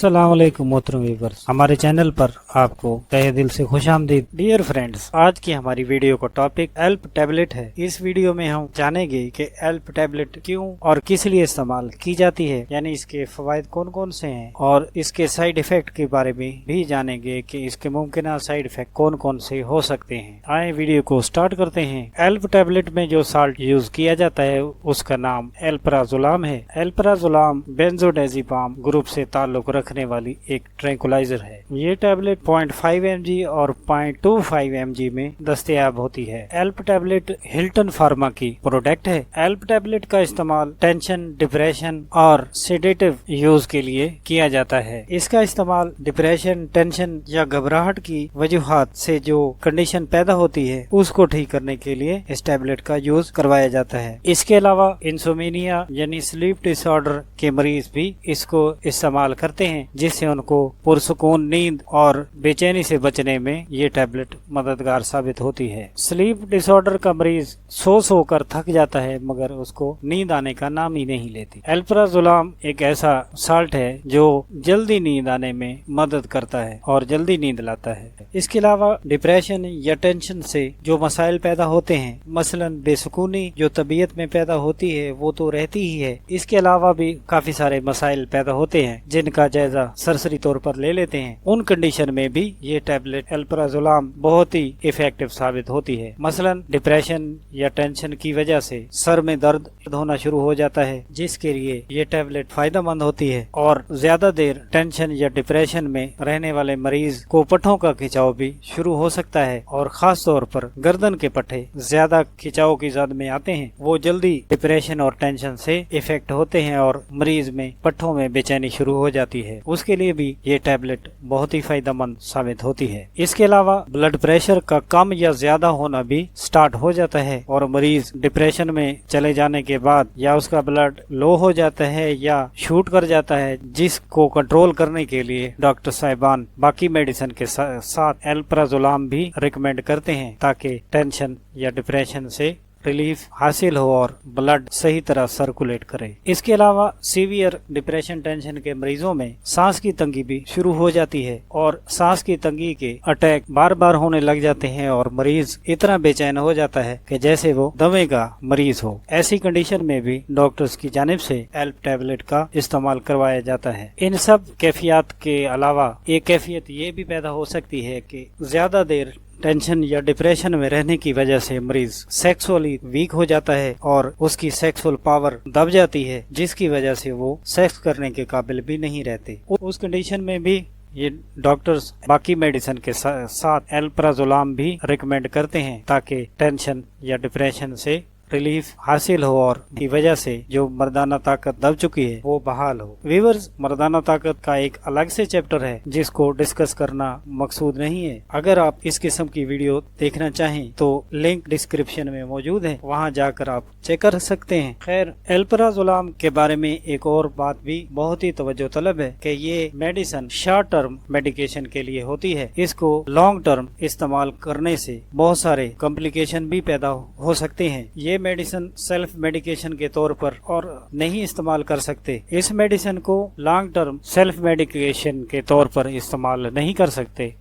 अस्सलाम वालेकुम मोहतरम व्यूअर्स, हमारे चैनल पर आपको तहे दिल से खुशामदीद। डियर फ्रेंड्स, आज की हमारी वीडियो का टॉपिक एल्प टैबलेट है। इस वीडियो में हम जानेंगे कि एल्प टैबलेट क्यों और किस लिए इस्तेमाल की जाती है, यानी इसके फवायद कौन कौन से हैं, और इसके साइड इफेक्ट के बारे में भी जानेंगे कि इसके मुमकिन साइड इफेक्ट कौन कौन से हो सकते हैं। आए वीडियो को स्टार्ट करते हैं। एल्प टैबलेट में जो साल्ट यूज किया जाता है उसका नाम एल्प्राजोलाम है। एल्प्राजोलाम बेंजोडाज़ेपाम ग्रुप से ताल्लुक रखने वाली एक ट्रैंकुलाइजर है। ये टैबलेट 0.5 mg और 0.25 mg में दस्तयाब होती है। एल्प टैबलेट हिल्टन फार्मा की प्रोडक्ट है। एल्प टैबलेट का इस्तेमाल टेंशन, डिप्रेशन और सेडेटिव यूज के लिए किया जाता है। इसका इस्तेमाल डिप्रेशन, टेंशन या घबराहट की वजूहात से जो कंडीशन पैदा होती है उसको ठीक करने के लिए इस टैबलेट का यूज करवाया जाता है। इसके अलावा इंसोमेनिया यानी स्लीप डिसऑर्डर के मरीज भी इसको इस्तेमाल करते हैं, जिससे उनको पुरसुकून नींद और बेचैनी से बचने में ये टैबलेट मददगार साबित होती है। स्लीप डिसऑर्डर का मरीज सो कर थक जाता है मगर उसको नींद आने का नाम ही नहीं लेती। एल्प्राजोलाम एक ऐसा साल्ट है जो जल्दी नींद आने में मदद करता है और जल्दी नींद लाता है। इसके अलावा डिप्रेशन या टेंशन से जो मसाइल पैदा होते हैं, मसलन बेसुकूनी जो तबीयत में पैदा होती है वो तो रहती ही है, इसके अलावा भी काफी सारे मसाइल पैदा होते हैं जिनका जायजा सरसरी तौर पर ले लेते हैं। उन कंडीशन में भी ये टैबलेट एल्प्राजोलाम बहुत ही इफेक्टिव साबित होती है। मसलन डिप्रेशन या टेंशन की वजह से सर में दर्द होना शुरू हो जाता है, जिसके लिए ये टैबलेट फायदेमंद होती है। और ज्यादा देर टेंशन या डिप्रेशन में रहने वाले मरीज को पट्टों का खिंचाव भी शुरू हो सकता है, और खास तौर पर गर्दन के पट्टे ज्यादा खिंचाव की जद में आते हैं। वो जल्दी डिप्रेशन और टेंशन से इफेक्ट होते हैं और मरीज में पट्टों में बेचैनी शुरू हो जाती है। उसके लिए भी ये टैबलेट बहुत ही फायदेमंद साबित होती है। इसके अलावा ब्लड प्रेशर का कम या ज्यादा होना भी स्टार्ट हो जाता है और मरीज डिप्रेशन में चले जाने के बाद या उसका ब्लड लो हो जाता है या शूट कर जाता है, जिसको कंट्रोल करने के लिए डॉक्टर साहिबान बाकी मेडिसिन के साथ एल्प्राजोलाम भी रिकमेंड करते हैं ताकि टेंशन या डिप्रेशन से रिलीफ हासिल हो और ब्लड सही तरह सर्कुलेट करे। इसके अलावा सीवियर डिप्रेशन टेंशन के मरीजों में सांस की तंगी भी शुरू हो जाती है और सांस की तंगी के अटैक बार बार होने लग जाते हैं और मरीज इतना बेचैन हो जाता है कि जैसे वो दमे का मरीज हो। ऐसी कंडीशन में भी डॉक्टर्स की जानिब से एल्प टैबलेट का इस्तेमाल करवाया जाता है। इन सब कैफियत के अलावा एक कैफियत ये भी पैदा हो सकती है कि ज्यादा देर टेंशन या डिप्रेशन में रहने की वजह से मरीज सेक्सुअली वीक हो जाता है और उसकी सेक्सुअल पावर दब जाती है, जिसकी वजह से वो सेक्स करने के काबिल भी नहीं रहते। उस कंडीशन में भी ये डॉक्टर्स बाकी मेडिसिन के साथ एल्प्राजोलाम भी रिकमेंड करते हैं ताकि टेंशन या डिप्रेशन से रिलीफ हासिल हो और की वजह से जो मर्दाना ताकत दब चुकी है वो बहाल हो। व्यूअर्स, मर्दाना ताकत का एक अलग से चैप्टर है जिसको डिस्कस करना मकसूद नहीं है। अगर आप इस किस्म की वीडियो देखना चाहें तो लिंक डिस्क्रिप्शन में मौजूद है, वहां जाकर आप चेक कर सकते हैं। खैर, एल्प्राजोलाम के बारे में एक और बात भी बहुत ही तवज्जो तलब है कि ये मेडिसिन शॉर्ट टर्म मेडिकेशन के लिए होती है। इसको लॉन्ग टर्म इस्तेमाल करने से बहुत सारे कॉम्प्लिकेशन भी पैदा हो सकते हैं। ये मेडिसिन सेल्फ मेडिकेशन के तौर पर और नहीं इस्तेमाल कर सकते। इस मेडिसिन को लॉन्ग टर्म सेल्फ मेडिकेशन के तौर पर इस्तेमाल नहीं कर सकते।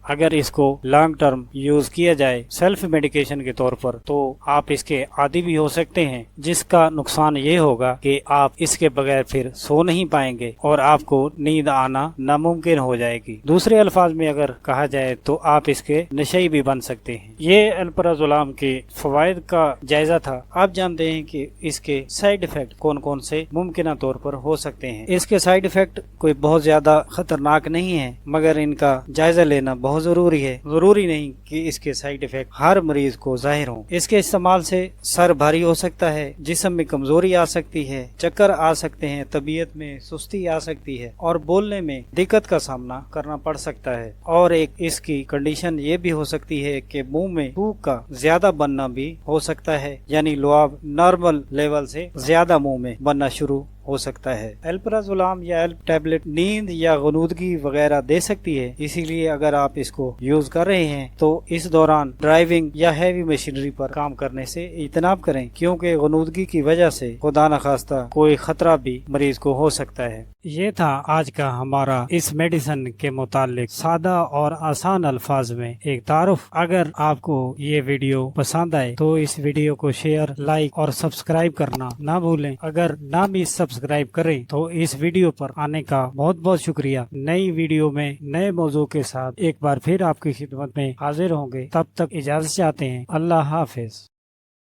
अगर इसको लॉन्ग टर्म यूज किया जाए सेल्फ मेडिकेशन के तौर पर तो आप इसके आदी भी हो सकते हैं, जिसका नुकसान ये होगा कि आप इसके बगैर फिर सो नहीं पाएंगे और आपको नींद आना नामुमकिन हो जाएगी। दूसरे अल्फाज में अगर कहा जाए तो आप इसके नशई भी बन सकते हैं। ये एल्प्राजोलाम के फवायद का जायजा था। आप जानते हैं कि इसके साइड इफेक्ट कौन कौन से मुमकिन तौर पर हो सकते हैं। इसके साइड इफेक्ट कोई बहुत ज्यादा खतरनाक नहीं है, मगर इनका जायजा लेना बहुत जरूरी है। जरूरी नहीं कि इसके साइड इफेक्ट हर मरीज को जाहिर हो। इसके इस्तेमाल से सर भारी हो सकता है, जिस्म में कमजोरी आ सकती है, चक्कर आ सकते हैं, तबीयत में सुस्ती आ सकती है और बोलने में दिक्कत का सामना करना पड़ सकता है। और एक इसकी कंडीशन ये भी हो सकती है कि मुंह में थूक का ज्यादा बनना भी हो सकता है, यानी लुआब नॉर्मल लेवल से ज्यादा मुंह में बनना शुरू ہو سکتا ہے۔ الپرازولام یا ایلپ ٹیبلٹ نیند یا غنودگی وغیرہ دے سکتی ہے، اسی لیے اگر آپ اس کو یوز کر رہے ہیں تو اس دوران ڈرائیونگ یا ہیوی مشینری پر کام کرنے سے اجتناب کریں، کیونکہ غنودگی کی وجہ سے خدا نخواستہ کوئی خطرہ بھی مریض کو ہو سکتا ہے۔ یہ تھا آج کا ہمارا اس میڈیسن کے متعلق سادہ اور آسان الفاظ میں ایک تعارف۔ اگر آپ کو یہ ویڈیو پسند آئے تو اس ویڈیو کو شیئر، لائک اور سبسکرائب کرنا نہ بھولیں۔ اگر نہ بھی سبسکرائب کریں تو اس ویڈیو پر آنے کا بہت بہت شکریہ۔ نئی ویڈیو میں نئے موضوع کے ساتھ ایک بار پھر آپ کی خدمت میں حاضر ہوں گے، تب تک اجازت چاہتے ہیں۔ اللہ حافظ۔